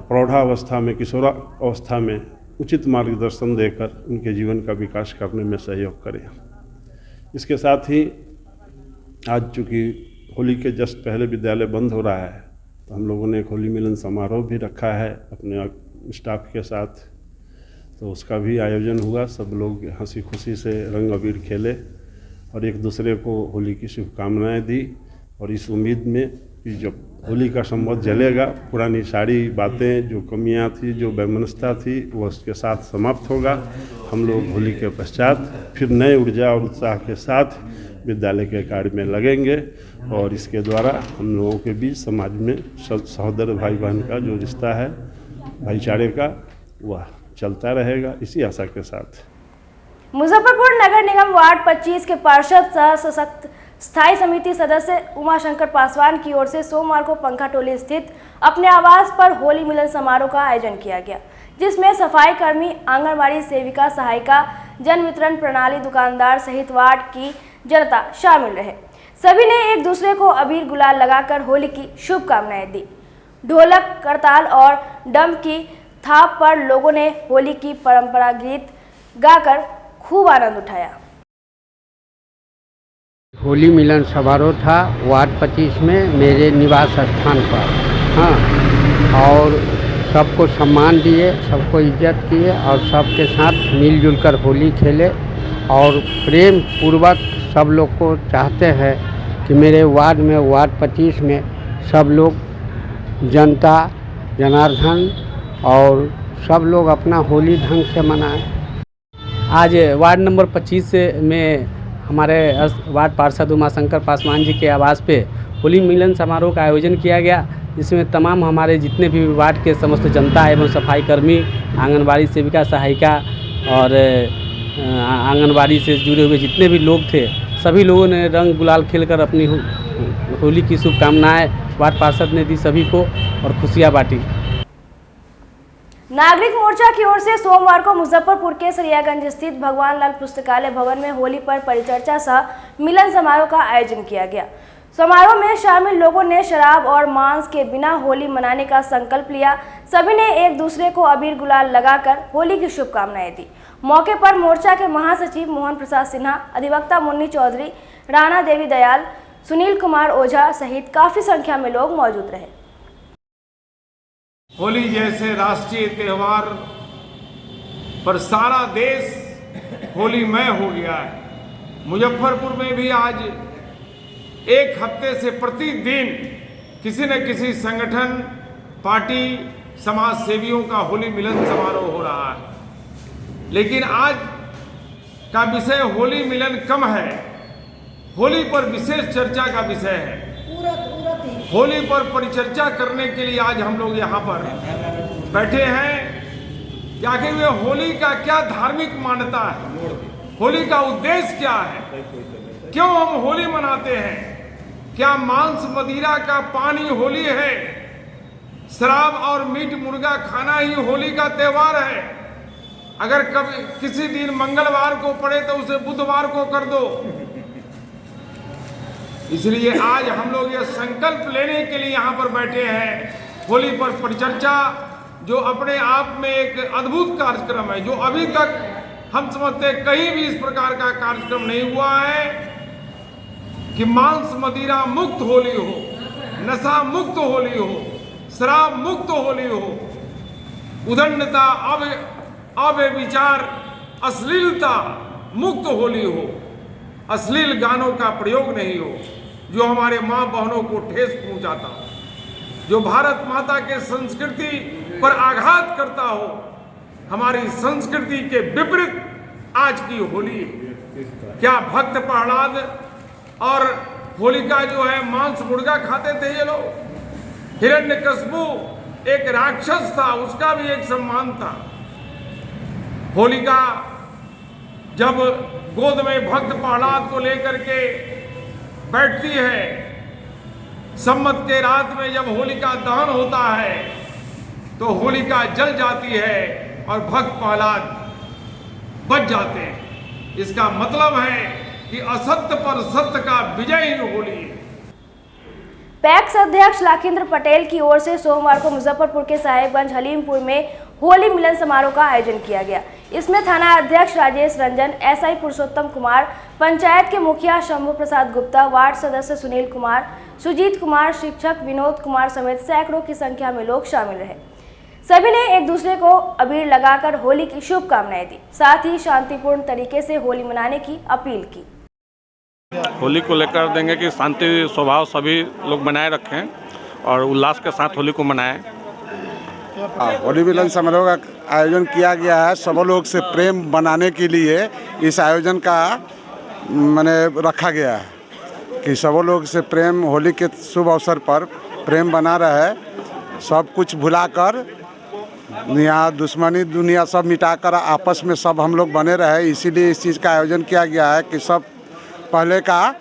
प्रौढ़ावस्था में, किशोरावस्था में उचित मार्गदर्शन देकर उनके जीवन का विकास करने में सहयोग करें। इसके साथ ही आज चूँकि होली के जस्ट पहले विद्यालय बंद हो रहा है, तो हम लोगों ने एक होली मिलन समारोह भी रखा है अपने स्टाफ के साथ। तो उसका भी आयोजन हुआ। सब लोग हंसी खुशी से रंग अबीर खेले और एक दूसरे को होली की शुभकामनाएं दी, और इस उम्मीद में कि जब होली का संबंध जलेगा। पुरानी सारी बातें, जो कमियां थी, जो वैमनस्यता थी, वो उसके साथ समाप्त होगा। हम लोग होली के पश्चात फिर नए ऊर्जा और उत्साह के साथ विद्यालय के कार्य में लगेंगे और इसके द्वारा हम लोगों के बीच समाज में सहोदर भाई बहन का जो रिश्ता है, भाईचारे का, वह चलता रहेगा, इसी आशा के साथ। मुजफ्फरपुर नगर निगम वार्ड 25 के पार्षद सह सशक्त स्थायी समिति सदस्य उमाशंकर पासवान की ओर से सोमवार को पंखा टोली स्थित अपने आवास पर होली मिलन समारोह का आयोजन किया गया, जिसमें सफाई कर्मी, आंगनबाड़ी सेविका, सहायिका, जन वितरण प्रणाली दुकानदार सहित वार्ड की जनता शामिल रहे। सभी ने एक दूसरे को अबीर गुलाल लगाकर होली की शुभकामनाएं दी। ढोलक, करताल और डम की थाप पर लोगों ने होली की परंपरा गीत गाकर खूब आनंद उठाया। होली मिलन समारोह था वार्ड 25 में मेरे निवास स्थान पर। हाँ, और सबको सम्मान दिए, सबको इज्जत किए और सबके साथ मिलजुल कर होली खेले और प्रेम पूर्वक सब लोग को चाहते हैं कि मेरे वार्ड में, वार्ड 25 में सब लोग, जनता, जनार्दन और सब लोग अपना होली ढंग से मनाएं। आज वार्ड नंबर 25 में हमारे वार्ड पार्षद उमाशंकर पासवान जी के आवास पे होली मिलन समारोह का आयोजन किया गया, जिसमें तमाम हमारे जितने भी वार्ड के समस्त जनता एवं सफाई कर्मी, आंगनबाड़ी सेविका, सहायिका और आंगनबाड़ी से जुड़े हुए जितने भी लोग थे, सभी लोगों ने रंग गुलाल खेलकर अपनी होली की शुभकामनाएं वार्ड पार्षद ने दी सभी को और खुशियाँ बांटी। नागरिक मोर्चा की ओर से सोमवार को मुजफ्फरपुर के सरियागंज स्थित भगवान लाल पुस्तकालय भवन में होली पर परिचर्चा सह मिलन समारोह का आयोजन किया गया। समारोह में शामिल लोगों ने शराब और मांस के बिना होली मनाने का संकल्प लिया। सभी ने एक दूसरे को अबीर गुलाल लगाकर होली की शुभकामनाएं दी। मौके पर मोर्चा के महासचिव मोहन प्रसाद सिन्हा, अधिवक्ता मुन्नी चौधरी, राणा देवी दयाल, सुनील कुमार ओझा सहित काफी संख्या में लोग मौजूद रहे। होली जैसे राष्ट्रीय त्यौहार पर सारा देश होलीमय हो गया है। मुजफ्फरपुर में भी आज एक हफ्ते से प्रतिदिन किसी न किसी संगठन, पार्टी, समाज सेवियों का होली मिलन समारोह हो रहा है। लेकिन आज का विषय होली मिलन कम है, होली पर विशेष चर्चा का विषय है। होली पर परिचर्चा करने के लिए आज हम लोग यहाँ पर बैठे हैं कि आखिर में होली का क्या धार्मिक मान्यता है, होली का उद्देश्य क्या है, क्यों हम होली मनाते हैं। क्या मांस मदिरा का पानी होली है, शराब और मीट मुर्गा खाना ही होली का त्यौहार है। अगर कभी किसी दिन मंगलवार को पड़े तो उसे बुधवार को कर दो। इसलिए आज हम लोग ये संकल्प लेने के लिए यहाँ पर बैठे हैं, होली पर परिचर्चा, जो अपने आप में एक अद्भुत कार्यक्रम है, जो अभी तक हम समझते कहीं भी इस प्रकार का कार्यक्रम नहीं हुआ है कि मांस मदिरा मुक्त होली हो, नशा मुक्त होली हो, शराब मुक्त होली हो, उदंडता, अव्यभिचार, अश्लीलता मुक्त होली हो, अश्लील गानों का प्रयोग नहीं हो, जो हमारे माँ बहनों को ठेस पहुंचाता हो, जो भारत माता के संस्कृति पर आघात करता हो। हमारी संस्कृति के विपरीत आज की होली। क्या भक्त प्रहलाद और होलिका जो है मांस मुर्गा खाते थे ये लोग? हिरण्यकश्यपु एक राक्षस था, उसका भी एक सम्मान था। होलिका जब गोद में भक्त प्रहलाद को लेकर के बैठती है, सम्मत के रात में जब होलिका दहन होता है तो होलिका जल जाती है और भक्त प्रहलाद बच जाते हैं। इसका मतलब है कि असत्य पर सत्य का विजय ही होली है। पैक्स अध्यक्ष लाखिंद्र पटेल की ओर से सोमवार को मुजफ्फरपुर के साहेबगंज हलीमपुर में होली मिलन समारोह का आयोजन किया गया। इसमें थाना अध्यक्ष राजेश रंजन, एसआई पुरुषोत्तम कुमार, पंचायत के मुखिया शंभू प्रसाद गुप्ता, वार्ड सदस्य सुनील कुमार, सुजीत कुमार, शिक्षक विनोद कुमार समेत सैकड़ों की संख्या में लोग शामिल रहे। सभी ने एक दूसरे को अबीर लगाकर होली की शुभकामनाएं दी, साथ ही शांतिपूर्ण तरीके से होली मनाने की अपील की। होली को लेकर देंगे कि शांति स्वभाव सभी लोग बनाए रखें और उल्लास के साथ होली को मनाएं। होली मिलन समारोह का आयोजन किया गया है। सब लोग से प्रेम बनाने के लिए इस आयोजन का मैंने रखा गया है कि सब लोग से प्रेम, होली के शुभ अवसर पर प्रेम बना रहे, सब कुछ भुलाकर यहाँ दुश्मनी दुनिया सब मिटाकर आपस में सब हम लोग बने रहे। इसीलिए इस चीज़ का आयोजन किया गया है कि सब पहले का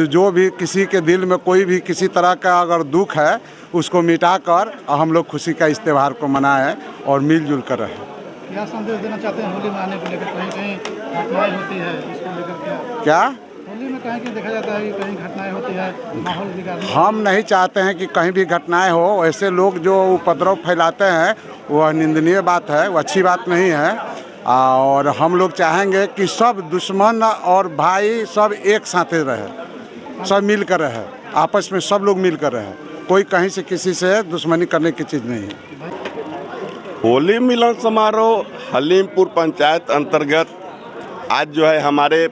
जो भी किसी के दिल में कोई भी किसी तरह का अगर दुख है उसको मिटाकर हम लोग खुशी का इस त्यौहार को मनाएं और मिलजुल कर रहें। क्या संदेश देना चाहते हैं होली मनाने को लेकर? कहीं कहीं घटनाएं होती है, इसको लेकर क्या होली में कहीं देखा जाता है कि कहीं घटनाएं होती है, माहौल बिगाड़ने? हम नहीं चाहते हैं कि कहीं भी घटनाएं हो। ऐसे लोग जो उपद्रव फैलाते हैं वह निंदनीय बात है, वो अच्छी बात नहीं है। और हम लोग चाहेंगे कि सब दुश्मन और भाई सब एक साथ रहे, सब मिल कर रहे, आपस में सब लोग मिल कर रहे, कोई कहीं से किसी से दुश्मनी करने की चीज़ नहीं है। होली मिलन समारोह हलीमपुर पंचायत अंतर्गत आज जो है हमारे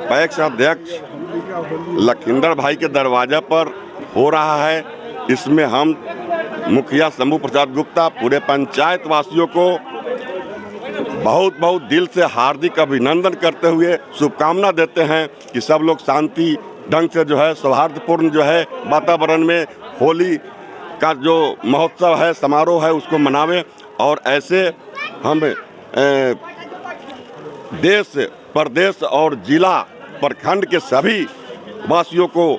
पैक्स अध्यक्ष लखिंदर भाई के दरवाजा पर हो रहा है। इसमें हम मुखिया शंभू प्रसाद गुप्ता पूरे पंचायत वासियों को बहुत बहुत दिल से हार्दिक अभिनंदन करते हुए शुभकामना देते हैं कि सब लोग शांति ढंग से जो है सौहार्दपूर्ण जो है वातावरण में होली का जो महोत्सव है, समारोह है, उसको मनावें। और ऐसे हम देश प्रदेश और जिला प्रखंड के सभी वासियों को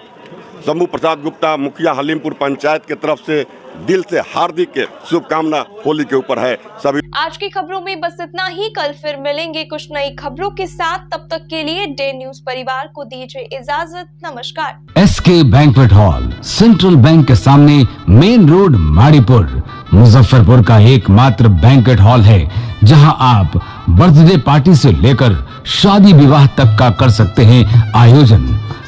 शंभू प्रसाद गुप्ता मुखिया हलीमपुर पंचायत की तरफ से दिल से हार्दिक शुभकामना होली के ऊपर है सभी। आज की खबरों में बस इतना ही। कल फिर मिलेंगे कुछ नई खबरों के साथ। तब तक के लिए डे न्यूज परिवार को दीजिए इजाजत। नमस्कार। S K banquet hall central bank के सामने, मेन रोड, माड़ीपुर, मुजफ्फरपुर का एकमात्र बैंक्वेट हॉल है जहां आप बर्थडे पार्टी से लेकर शादी विवाह तक का कर सकते हैं आयोजन।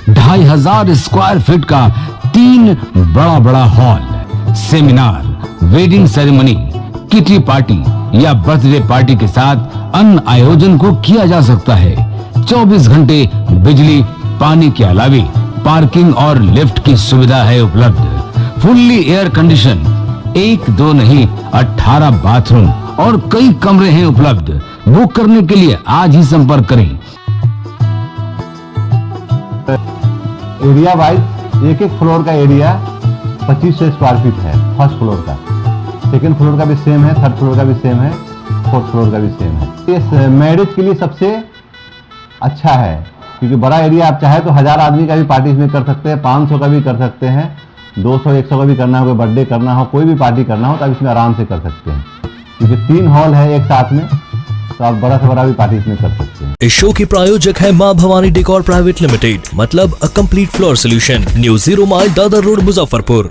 2500 स्क्वायर फीट का 3 बड़ा hall, seminar, wedding ceremony, kitty party या बर्थडे पार्टी के साथ अन्य आयोजन को किया जा सकता है। 24 घंटे बिजली पानी के अलावे पार्किंग और लिफ्ट की सुविधा है उपलब्ध। फुल्ली एयर कंडीशन, 1 2 नहीं 18 बाथरूम और कई कमरे हैं उपलब्ध। बुक करने के लिए आज ही संपर्क करें। एरिया वाइज एक फ्लोर का एरिया 2500 स्क्वायर फीट है। फर्स्ट फ्लोर का, सेकंड फ्लोर का भी सेम है, थर्ड फ्लोर का भी सेम है, फोर्थ फ्लोर का भी सेम है। ये मैरिज के लिए सबसे अच्छा है क्योंकि बड़ा एरिया, आप चाहे तो 1000 आदमी का भी पार्टी इसमें कर सकते हैं, 500 का भी कर सकते हैं, 200 100 का भी करना हो, कोई बर्थडे करना हो, कोई भी पार्टी करना हो तो आप इसमें आराम से कर सकते हैं क्योंकि 3 हॉल है एक साथ में, तो आप बड़ा से बड़ा भी पार्टी इसमें कर सकते हैं। इस शो के प्रायोजक है मां भवानी डेकोर प्राइवेट लिमिटेड, मतलब a complete floor solution, new 0 mile Dadar road, Muzaffarpur.